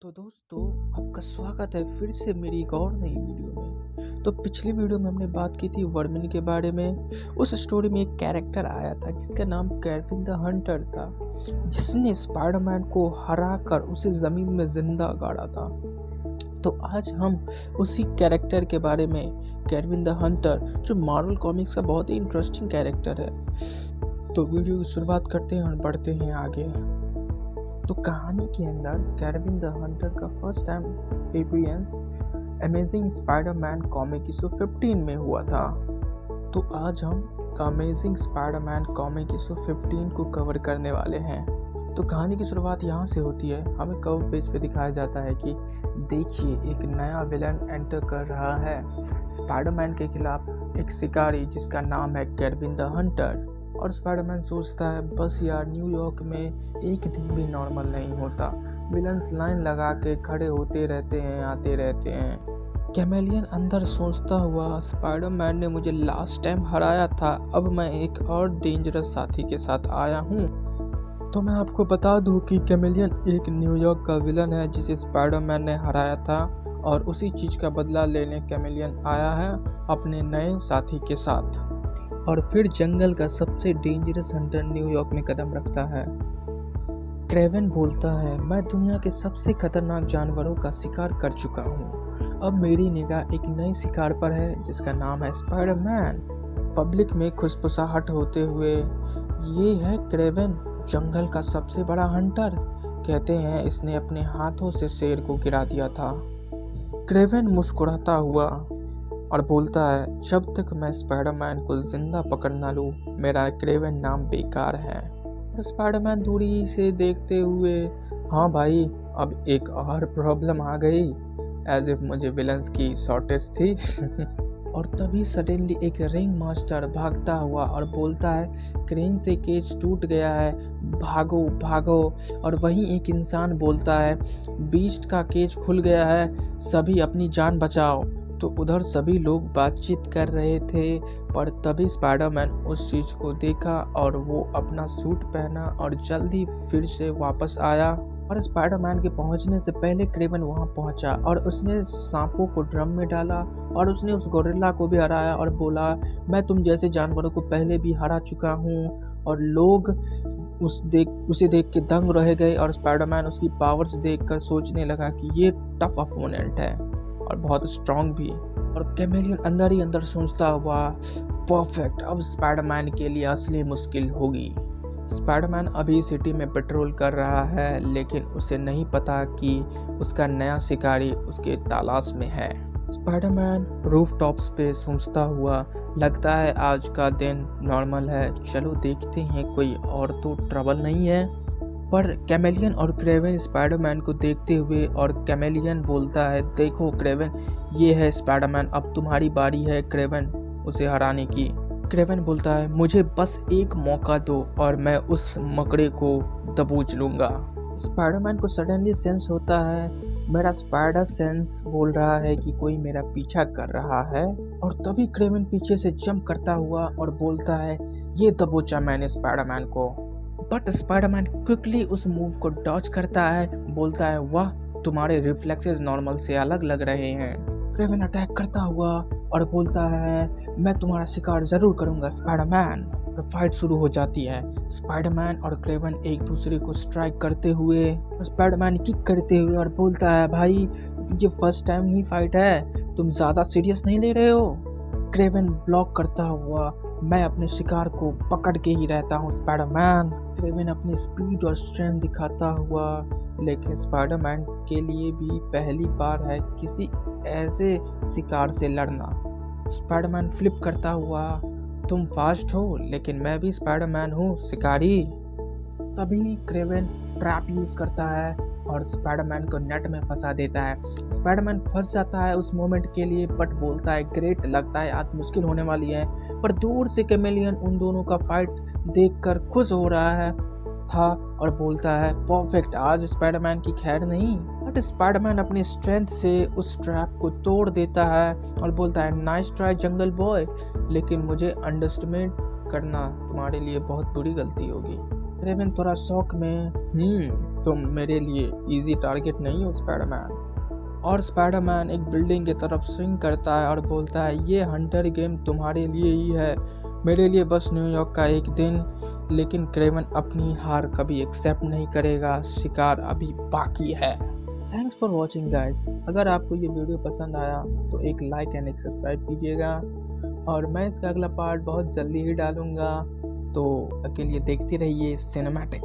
तो दोस्तों, आपका स्वागत है फिर से मेरी एक और नई वीडियो में। तो पिछली वीडियो में हमने बात की थी वर्मिन के बारे में। उस स्टोरी में एक कैरेक्टर आया था जिसका नाम केविन द हंटर था, जिसने स्पाइडरमैन को हरा कर उसे ज़मीन में जिंदा गाड़ा था। तो आज हम उसी कैरेक्टर के बारे में, केविन द हंटर, जो मार्वल कॉमिक्स का बहुत ही इंटरेस्टिंग कैरेक्टर है। तो वीडियो की शुरुआत करते हैं और बढ़ते हैं आगे। तो कहानी के अंदर केविन द हंटर का first time appearance amazing Spiderman comic issue 15 में हुआ था। तो आज हम the amazing Spiderman comic issue 15 को कवर करने वाले हैं। तो कहानी की शुरुआत यहाँ से होती है। हमें कवर पेज पे दिखाया जाता है कि देखिए, एक नया विलन एंटर कर रहा है स्पाइडरमैन के खिलाफ, एक शिकारी जिसका नाम है केविन द हंटर। और स्पाइडरमैन सोचता है बस यार, न्यूयॉर्क में एक दिन भी नॉर्मल नहीं होता। विलन्स लाइन लगा के खड़े होते रहते हैं, आते रहते हैं। कैमेलियन अंदर सोचता हुआ, स्पाइडरमैन ने मुझे लास्ट टाइम हराया था, अब मैं एक और डेंजरस साथी के साथ आया हूँ। तो मैं आपको बता दूँ कि कैमेलियन एक न्यूयॉर्क का विलन है जिसे स्पाइडरमैन ने हराया था, और उसी चीज़ का बदला लेने कैमेलियन आया है अपने नए साथी के साथ। और फिर जंगल का सबसे डेंजरस हंटर न्यूयॉर्क में कदम रखता है। क्रेवन बोलता है, मैं दुनिया के सबसे खतरनाक जानवरों का शिकार कर चुका हूँ। अब मेरी निगाह एक नए शिकार पर है जिसका नाम है स्पाइडरमैन। पब्लिक में खुशपुसाहट होते हुए, ये है क्रेवन, जंगल का सबसे बड़ा हंटर। कहते हैं इसने अपने हाथों से शेर को गिरा दिया था। क्रेवन मुस्कुराता हुआ और बोलता है, जब तक मैं स्पाइडरमैन को जिंदा पकड़ ना लूँ, मेरा क्रेवन नाम बेकार है। और स्पाइडरमैन दूरी से देखते हुए, हाँ भाई, अब एक और प्रॉब्लम आ गई, एज इफ मुझे विलन्स की शॉर्टेज थी। और तभी सडनली एक रिंग मास्टर भागता हुआ और बोलता है, क्रेन से केज टूट गया है, भागो भागो। और वहीं एक इंसान बोलता है, बीस्ट का केज खुल गया है, सभी अपनी जान बचाओ। तो उधर सभी लोग बातचीत कर रहे थे, पर तभी स्पाइडरमैन उस चीज़ को देखा और वो अपना सूट पहना और जल्दी फिर से वापस आया। और स्पाइडरमैन के पहुंचने से पहले क्रेवन वहां पहुंचा और उसने सांपों को ड्रम में डाला और उसने उस गोरिल्ला को भी हराया और बोला, मैं तुम जैसे जानवरों को पहले भी हरा चुका हूँ। और लोग उसे देख के दंग रह गए और स्पाइडरमैन उसकी पावर्स देखकर सोचने लगा कि ये टफ अपोनेंट है और बहुत स्ट्रांग भी। और कैमेलियन अंदर ही अंदर सोचता हुआ, परफेक्ट, अब स्पाइडरमैन के लिए असली मुश्किल होगी। स्पाइडरमैन अभी सिटी में पेट्रोल कर रहा है, लेकिन उसे नहीं पता कि उसका नया शिकारी उसके तलाश में है। स्पाइडरमैन रूफटॉप्स पे सोचता हुआ, लगता है आज का दिन नॉर्मल है, चलो देखते हैं कोई और तो ट्रबल नहीं है। पर कैमेलियन और क्रेवन स्पाइडरमैन को देखते हुए, और कैमेलियन बोलता है, देखो क्रेवन, ये है स्पाइडरमैन, अब तुम्हारी बारी है क्रेवन उसे हराने की। क्रेवन बोलता है, मुझे बस एक मौका दो और मैं उस मकड़े को दबोच लूँगा। स्पाइडरमैन को सडनली सेंस होता है, मेरा स्पाइडर सेंस बोल रहा है कि कोई मेरा पीछा कर रहा है। और तभी क्रेवन पीछे से जंप करता हुआ और बोलता है, ये दबोचा मैंने स्पाइडरमैन को। बट स्पाइडरमैन क्विकली उस मूव को डॉज करता है, बोलता है, वाह, तुम्हारे रिफ्लेक्सेस नॉर्मल से अलग लग रहे हैं। क्रेवन अटैक करता हुआ और बोलता है, मैं तुम्हारा शिकार जरूर करूंगा स्पाइडरमैन। और फाइट शुरू हो जाती है। स्पाइडरमैन और क्रेवन एक दूसरे को स्ट्राइक करते हुए, स्पाइडरमैन किक करते हुए और बोलता है, भाई ये फर्स्ट टाइम ही फाइट है, तुम ज़्यादा सीरियस नहीं ले रहे हो। क्रेवन ब्लॉक करता हुआ, मैं अपने शिकार को पकड़ के ही रहता हूँ स्पाइडरमैन। क्रेवन अपनी स्पीड और स्ट्रेंथ दिखाता हुआ, लेकिन स्पाइडरमैन के लिए भी पहली बार है किसी ऐसे शिकार से लड़ना। स्पाइडरमैन फ्लिप करता हुआ, तुम फास्ट हो लेकिन मैं भी स्पाइडरमैन हूँ शिकारी। तभी क्रेवन ट्रैप यूज करता है और स्पाइडरमैन को नेट में फंसा देता है। स्पाइडरमैन फंस जाता है उस मोमेंट के लिए, बट बोलता है, ग्रेट, लगता है आज मुश्किल होने वाली है। पर दूर से कैमेलियन उन दोनों का फाइट देखकर खुश हो रहा था और बोलता है, परफेक्ट, आज स्पाइडरमैन की खैर नहीं। बट स्पाइडरमैन अपनी स्ट्रेंथ से उस ट्रैप को तोड़ देता है और बोलता है, नाइस ट्राई जंगल बॉय, लेकिन मुझे अंडरस्टिमेट करना तुम्हारे लिए बहुत बुरी गलती होगी। क्रेवन थोड़ा शौक में, तुम मेरे लिए इजी टारगेट नहीं हो स्पाइडरमैन। और स्पाइडरमैन एक बिल्डिंग की तरफ स्विंग करता है और बोलता है ये हंटर गेम तुम्हारे लिए ही है, मेरे लिए बस न्यूयॉर्क का एक दिन। लेकिन क्रेवन अपनी हार कभी एक्सेप्ट नहीं करेगा, शिकार अभी बाकी है। Thanks for watching guys. अगर आपको ये वीडियो पसंद आया तो एक लाइक एंड एक सब्सक्राइब कीजिएगा, और मैं इसका अगला पार्ट बहुत जल्दी ही डालूंगा, तो के लिए देखते रहिए सिनेमैटिक।